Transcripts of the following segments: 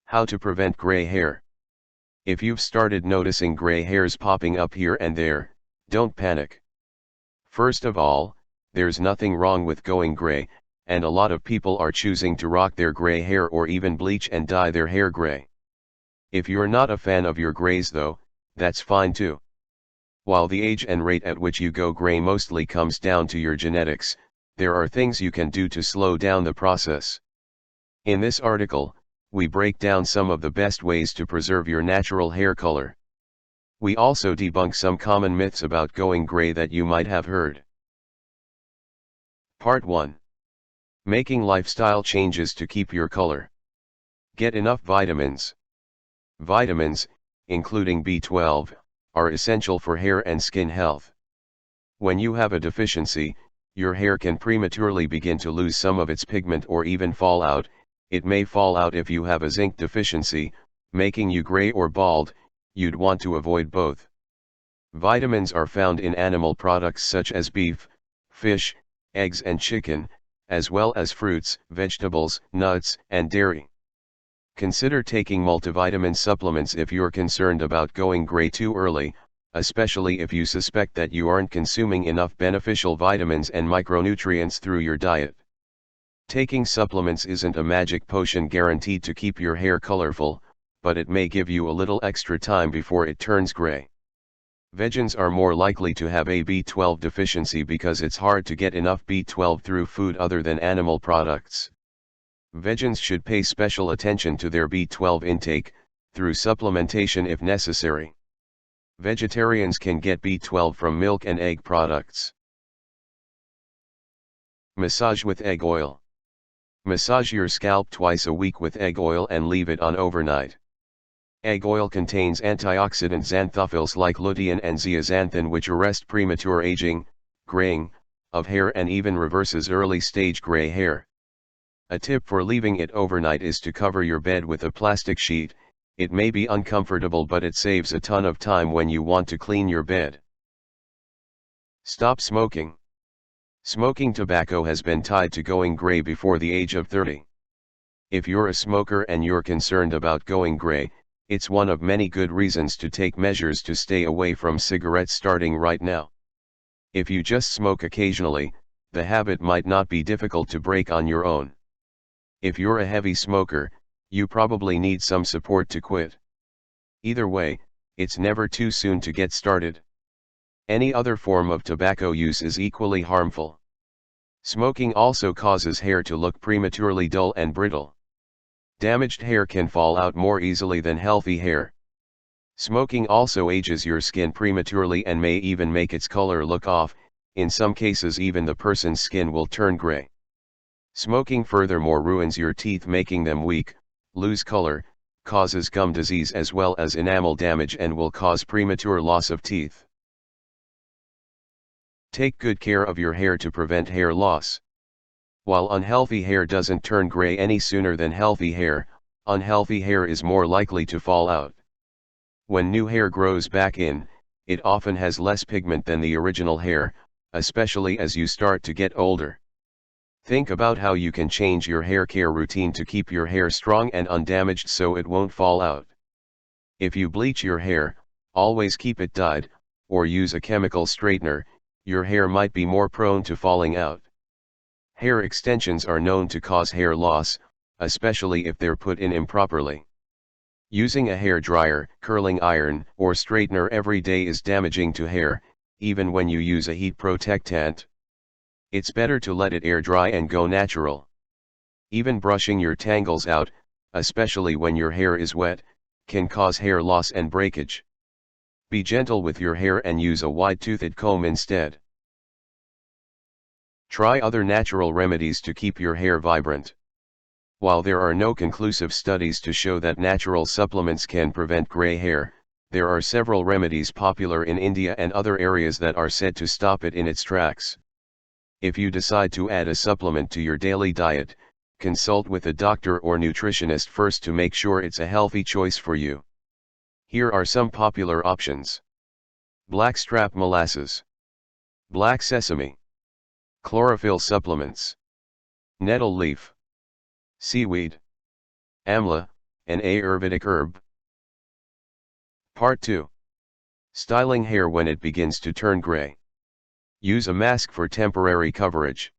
How to prevent gray hair. If you've started noticing gray hairs popping up here and there, don't panic. First of all, there's nothing wrong with going gray, and a lot of people are choosing to rock their gray hair or even bleach and dye their hair gray. If you're not a fan of your grays though, that's fine too. While the age and rate at which you go gray mostly comes down to your genetics, there are things you can do to slow down the process. In this article, we break down some of the best ways to preserve your natural hair color. We also debunk some common myths about going gray that you might have heard. Part 1. Making lifestyle changes to keep your color. Get enough vitamins. Vitamins, including B12, are essential for hair and skin health. When you have a deficiency, your hair can prematurely begin to lose some of its pigment or even fall out. It may fall out if you have a zinc deficiency, making you gray or bald. You'd want to avoid both. Vitamins are found in animal products such as beef, fish, eggs and chicken, as well as fruits, vegetables, nuts, and dairy. Consider taking multivitamin supplements if you're concerned about going gray too early, especially if you suspect that you aren't consuming enough beneficial vitamins and micronutrients through your diet. Taking supplements isn't a magic potion guaranteed to keep your hair colorful, but it may give you a little extra time before it turns gray. Vegans are more likely to have a B12 deficiency because it's hard to get enough B12 through food other than animal products. Vegans should pay special attention to their B12 intake, through supplementation if necessary. Vegetarians can get B12 from milk and egg products. Massage with egg oil. Massage your scalp twice a week with egg oil and leave it on overnight. Egg oil contains antioxidant xanthophylls like lutein and zeaxanthin which arrest premature aging, graying, of hair and even reverses early-stage gray hair. A tip for leaving it overnight is to cover your bed with a plastic sheet. It may be uncomfortable but it saves a ton of time when you want to clean your bed. Stop smoking. Smoking tobacco has been tied to going gray before the age of 30. If you're a smoker and you're concerned about going gray, it's one of many good reasons to take measures to stay away from cigarettes starting right now. If you just smoke occasionally, the habit might not be difficult to break on your own. If you're a heavy smoker, you probably need some support to quit. Either way, it's never too soon to get started. Any other form of tobacco use is equally harmful. Smoking also causes hair to look prematurely dull and brittle. Damaged hair can fall out more easily than healthy hair. Smoking also ages your skin prematurely and may even make its color look off. In some cases even the person's skin will turn gray. Smoking furthermore ruins your teeth, making them weak, lose color, causes gum disease as well as enamel damage and will cause premature loss of teeth. Take good care of your hair to prevent hair loss. While unhealthy hair doesn't turn gray any sooner than healthy hair, unhealthy hair is more likely to fall out. When new hair grows back in, it often has less pigment than the original hair, especially as you start to get older. Think about how you can change your hair care routine to keep your hair strong and undamaged so it won't fall out. If you bleach your hair, always keep it dyed, or use a chemical straightener. Your hair might be more prone to falling out. Hair extensions are known to cause hair loss, especially if they're put in improperly. Using a hair dryer, curling iron, or straightener every day is damaging to hair, even when you use a heat protectant. It's better to let it air dry and go natural. Even brushing your tangles out, especially when your hair is wet, can cause hair loss and breakage. Be gentle with your hair and use a wide-toothed comb instead. Try other natural remedies to keep your hair vibrant. While there are no conclusive studies to show that natural supplements can prevent gray hair, there are several remedies popular in India and other areas that are said to stop it in its tracks. If you decide to add a supplement to your daily diet, consult with a doctor or nutritionist first to make sure it's a healthy choice for you. Here are some popular options. Blackstrap molasses, black sesame, chlorophyll supplements, nettle leaf, seaweed, amla, An Ayurvedic herb. Part 2. Styling hair when it begins to turn gray. Use a mask for temporary coverage.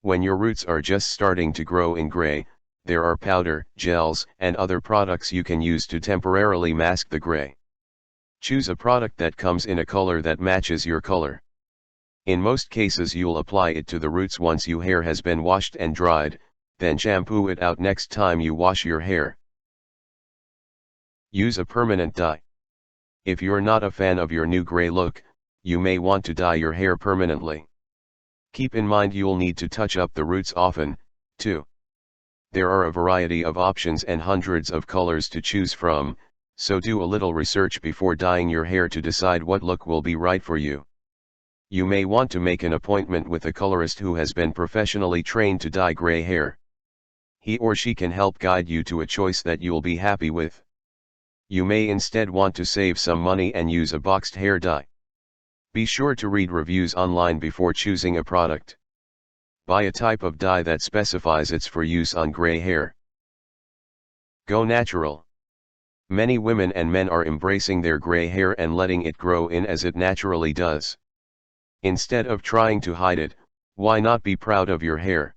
When your roots are just starting to grow in gray, there are powder, gels, and other products you can use to temporarily mask the gray. Choose a product that comes in a color that matches your color. In most cases you'll apply it to the roots once your hair has been washed and dried, then shampoo it out next time you wash your hair. Use a permanent dye. If you're not a fan of your new gray look, you may want to dye your hair permanently. Keep in mind you'll need to touch up the roots often, too. There are a variety of options and hundreds of colors to choose from, so do a little research before dyeing your hair to decide what look will be right for you. You may want to make an appointment with a colorist who has been professionally trained to dye gray hair. He or she can help guide you to a choice that you'll be happy with. You may instead want to save some money and use a boxed hair dye. Be sure to read reviews online before choosing a product. Buy a type of dye that specifies it's for use on gray hair. Go natural. Many women and men are embracing their gray hair and letting it grow in as it naturally does. Instead of trying to hide it, why not be proud of your hair?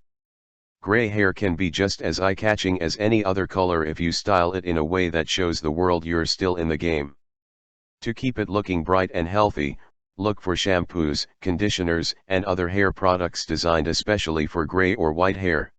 Gray hair can be just as eye-catching as any other color if you style it in a way that shows the world you're still in the game. To keep it looking bright and healthy, look for shampoos, conditioners, and other hair products designed especially for gray or white hair.